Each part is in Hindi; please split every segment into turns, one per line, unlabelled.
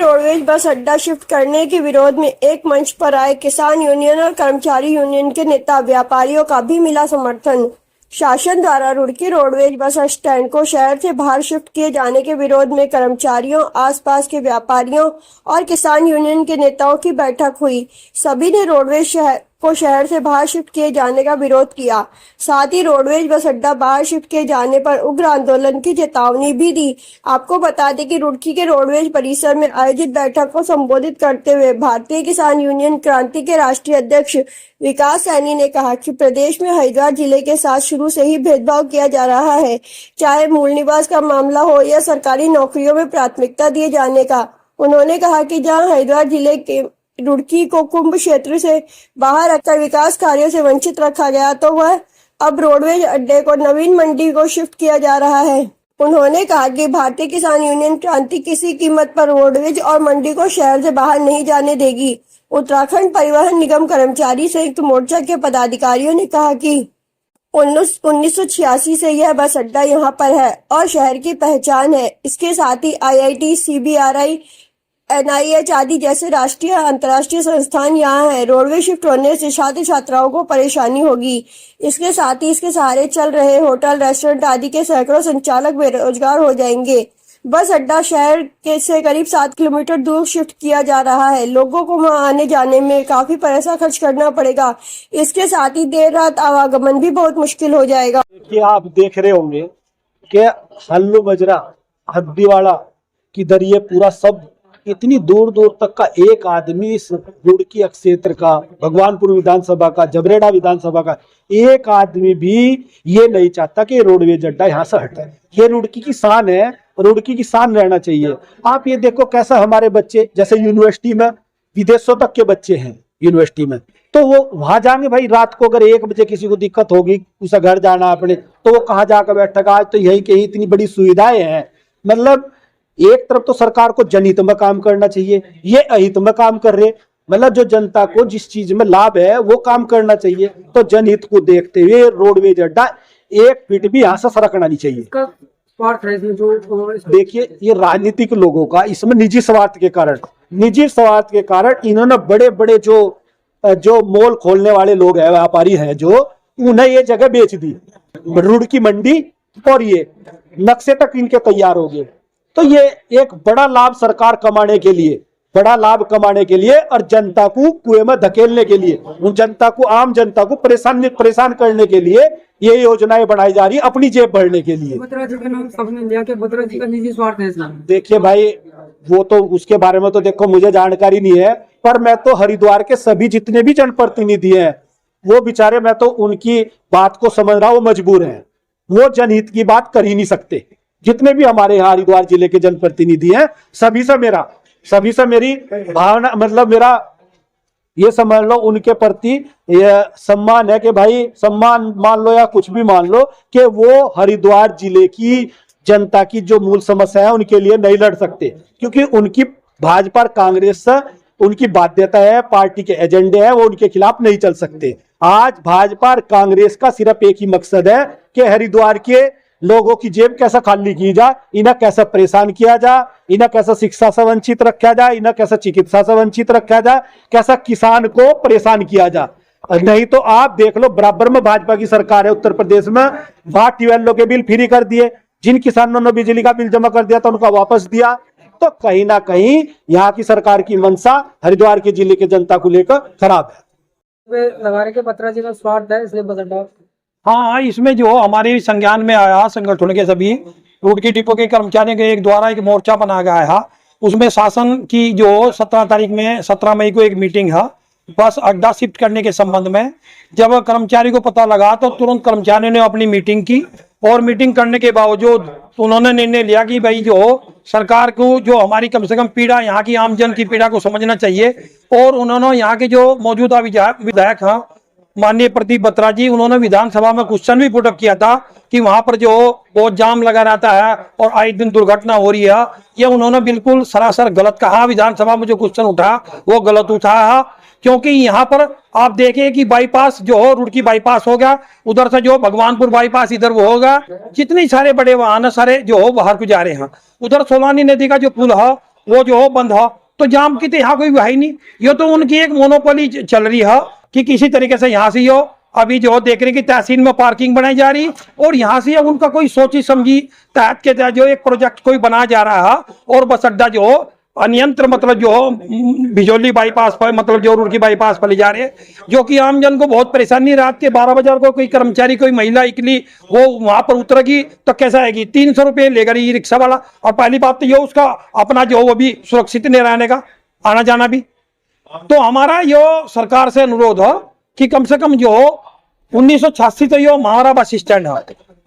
रोडवेज बस अड्डा शिफ्ट करने के विरोध में एक मंच पर आए किसान यूनियन और कर्मचारी यूनियन के नेता व्यापारियों का भी मिला समर्थन। शासन द्वारा रुड़की रोडवेज बस स्टैंड को शहर से बाहर शिफ्ट किए जाने के विरोध में कर्मचारियों, आसपास के व्यापारियों और किसान यूनियन के नेताओं की बैठक हुई। सभी ने रोडवेज को शहर से बाहर शिफ्ट किए जाने का विरोध किया। साथ ही रोडवेज बस अड्डा बाहर शिफ्ट किए जाने पर उग्र आंदोलन की चेतावनी भी दी। आपको बता दें कि रुड़की के रोडवेज परिसर में आयोजित बैठक को संबोधित करते हुए भारतीय किसान यूनियन क्रांति के राष्ट्रीय अध्यक्ष विकास सैनी ने कहा कि प्रदेश में हरिद्वार जिले के साथ शुरू से ही भेदभाव किया जा रहा है, चाहे मूल निवास का मामला हो या सरकारी नौकरियों में प्राथमिकता दिए जाने का। उन्होंने कहा कि जहां हरिद्वार जिले के रुड़की को कुंभ क्षेत्र से बाहर रखकर विकास कार्यों से वंचित रखा गया, तो वह अब रोडवेज अड्डे को नवीन मंडी को शिफ्ट किया जा रहा है। उन्होंने कहा कि भारतीय किसान यूनियन क्रांति किसी कीमत पर रोडवेज और मंडी को शहर से बाहर नहीं जाने देगी। उत्तराखंड परिवहन निगम कर्मचारी संयुक्त मोर्चा के पदाधिकारियों ने कहा कि 1986 से यह बस अड्डा यहाँ पर है और शहर की पहचान है। इसके साथ ही IIT, CBRI, NIH आदि जैसे राष्ट्रीय अंतर्राष्ट्रीय संस्थान यहाँ है। रोडवे शिफ्ट होने से छात्र छात्राओं को परेशानी होगी। इसके साथ ही इसके सहारे चल रहे होटल, रेस्टोरेंट आदि के सैकड़ों संचालक बेरोजगार हो जाएंगे। बस अड्डा शहर के से करीब 7 किलोमीटर दूर शिफ्ट किया जा रहा है। लोगों को वहां आने जाने में काफी पैसा खर्च करना पड़ेगा। इसके साथ ही देर रात आवागमन भी बहुत मुश्किल हो जाएगा।
कि आप देख रहे होंगे कि हल्लू बजरा, हद्दीवाड़ा किधर ये पूरा सब इतनी दूर दूर तक का एक आदमी इस रुड़की क्षेत्र का, भगवानपुर विधानसभा का, जबरेड़ा विधानसभा का एक आदमी भी ये नहीं चाहता कि रोडवेज अड्डा यहाँ से हटे। ये रुड़की की शान है, रुड़की की शान रहना चाहिए। आप ये देखो कैसा हमारे बच्चे, जैसे यूनिवर्सिटी में विदेशों तक के बच्चे हैं यूनिवर्सिटी में, तो वो वहां जाएंगे भाई। रात को अगर 1 बजे किसी को दिक्कत होगी, उसे घर जाना अपने, तो वो कहाँ जाकर बैठेगा। आज तो यही कहीं इतनी बड़ी सुविधाएं हैं। मतलब एक तरफ तो सरकार को जनहित में काम करना चाहिए, ये अहित में काम कर रहे। मतलब जो जनता को जिस चीज में लाभ है वो काम करना चाहिए। तो जनहित को देखते हुए रोडवेज अड्डा 1 फीट भी यहाँ से सरकना नहीं चाहिए। देखिए ये राजनीतिक लोगों का इसमें निजी स्वार्थ के कारण इन्होंने बड़े बड़े जो मॉल खोलने वाले लोग हैं, व्यापारी हैं, जो उन्हें ये जगह बेच दी। रुड़की मंडी और ये नक्शे तक इनके तैयार हो गए। तो ये एक बड़ा लाभ सरकार कमाने के लिए और जनता को कुएं में धकेलने के लिए, उन जनता को, आम जनता को परेशान करने के लिए ये योजनाएं बनाई जा रही है, अपनी जेब भरने के लिए।
बत्रा जी का नाम सबने लिया कि बत्रा जी का निजी स्वार्थ है इसमें।
देखिए भाई, वो तो उसके बारे में तो देखो मुझे जानकारी नहीं है, पर मैं तो हरिद्वार के सभी जितने भी जनप्रतिनिधि हैं, वो बेचारे, मैं तो उनकी बात को समझ रहा हूँ, वो मजबूर हैं। वो जनहित की बात कर ही नहीं सकते। जितने भी हमारे यहाँ हरिद्वार जिले के जनप्रतिनिधि हैं, सभी से मेरी भावना, मतलब मेरा ये समझ लो उनके प्रति ये सम्मान है कि भाई, सम्मान मान लो या कुछ भी मान लो, कि वो हरिद्वार जिले की जनता की जो मूल समस्या है उनके लिए नहीं लड़ सकते, क्योंकि उनकी भाजपा और कांग्रेस से उनकी बाध्यता है, पार्टी के एजेंडे हैं, वो उनके खिलाफ नहीं चल सकते। आज भाजपा और कांग्रेस का सिर्फ एक ही मकसद है कि हरिद्वार के लोगों की जेब कैसा खाली की जा, इन्हें कैसा परेशान किया जा, इन्हें कैसा शिक्षा से वंचित रखा जा, इन्हें कैसा चिकित्सा से वंचित रखा जा, कैसा किसान को परेशान किया जा। नहीं तो आप देख लो, बराबर में भाजपा की सरकार है उत्तर प्रदेश में, 12 ट्यूबवेलों के बिल फ्री कर दिए। जिन किसानों ने बिजली का बिल जमा कर दिया था उनका वापस दिया। तो कहीं ना कहीं यहाँ की सरकार की मंशा हरिद्वार के जिले के जनता को लेकर खराब है।
लगा रहे के बत्रा जी का स्वार्थ है इसलिए बस अड्डा।
हाँ, इसमें जो हमारे संज्ञान में आया, संगठन के सभी रुड़की डिपो के कर्मचारियों के द्वारा एक मोर्चा बनाया गया है। उसमें शासन की जो 17 मई को एक मीटिंग है बस अड्डा शिफ्ट करने के संबंध में। जब कर्मचारी को पता लगा तो तुरंत कर्मचारियों ने अपनी मीटिंग की, और मीटिंग करने के बावजूद उन्होंने निर्णय लिया कि भाई जो सरकार को जो हमारी कम से कम पीड़ा, यहाँ की आम जन की पीड़ा को समझना चाहिए। और उन्होंने यहाँ के जो मौजूदा विधायक हैं माननीय प्रदीप बत्रा जी, उन्होंने विधानसभा में क्वेश्चन भी पुटअप किया था कि वहां पर जो बहुत जाम लगा रहता है और आए दिन दुर्घटना हो रही है, ये उन्होंने बिल्कुल सरासर गलत कहा। विधानसभा में जो क्वेश्चन उठा वो गलत उठाया, क्योंकि यहाँ पर आप देखें कि बाईपास जो हो, रुड़की बाईपास होगा, उधर से जो भगवानपुर बाईपास इधर वो होगा, जितने सारे बड़े वाहन सारे जो हो बाहर को जा रहे हैं। उधर सोलानी नदी का जो पुल है वो जो हो बंद हो, तो जाम की तो यहाँ कोई है ही नहीं। ये तो उनकी एक मोनोपोली चल रही है कि किसी तरीके से यहाँ से हो अभी जो देख रहे कि तहसील में पार्किंग बनाई जा रही, और यहाँ से उनका कोई सोची समझी तहत के तहत जो एक प्रोजेक्ट कोई बनाया जा रहा है, और बस अड्डा जो अनियंत्र मतलब जो भिजोली बाईपास पर मतलब जो रुड़की बाईपास पर ले जा रहे हैं, जो कि आम जन को बहुत परेशानी। रात के 12 बजे को कोई कर्मचारी कोई महिला इकली वो वहां पर उतरेगी तो कैसा आएगी, 300 रुपये लेगा ये रिक्शा वाला। और पहली बात तो ये उसका अपना जो वो भी सुरक्षित नहीं रहने का, आना जाना भी। तो हमारा यो सरकार से अनुरोध है कि कम से कम जो 1986 तो यो हमारा बस स्टैंड है,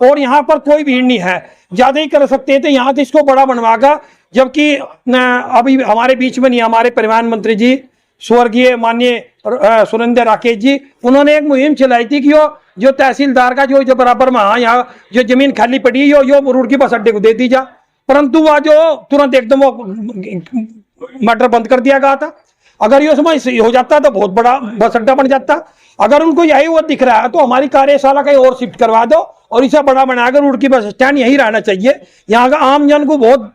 और यहाँ पर कोई भीड़ नहीं है, ज्यादा ही कर सकते थे यहाँ तो इसको बड़ा बनवागा। जबकि अभी हमारे बीच में नहीं, हमारे परिवहन मंत्री जी स्वर्गीय माननीय सुरेंद्र राकेश जी, उन्होंने एक मुहिम चलाई थी कि जो तहसीलदार का जो बराबर में यहाँ जो जमीन खाली पड़ी है यो रुड़की बस अड्डे को दे दी जा, परंतु वह जो तुरंत एकदम वो मटर बंद कर दिया गया था। अगर ये समय हो जाता तो बहुत बड़ा बस अड्डा बन जाता। अगर उनको यही वो दिख रहा है तो हमारी कार्यशाला कहीं और शिफ्ट करवा दो और इसे बड़ा बनाकर रुड़की बस स्टैंड यही रहना चाहिए। यहाँ का आम जन को बहुत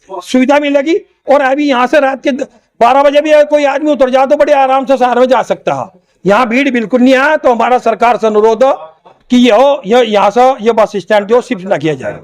सुविधा मिलेगी, और अभी यहाँ से रात के 12 बजे भी कोई आदमी उतर जाए तो बड़े आराम से शहर में जा सकता है। यहाँ भीड़ बिल्कुल नहीं है। तो हमारा सरकार से अनुरोध है कि ये यहाँ से ये बस स्टैंड जो शिफ्ट न किया जाए।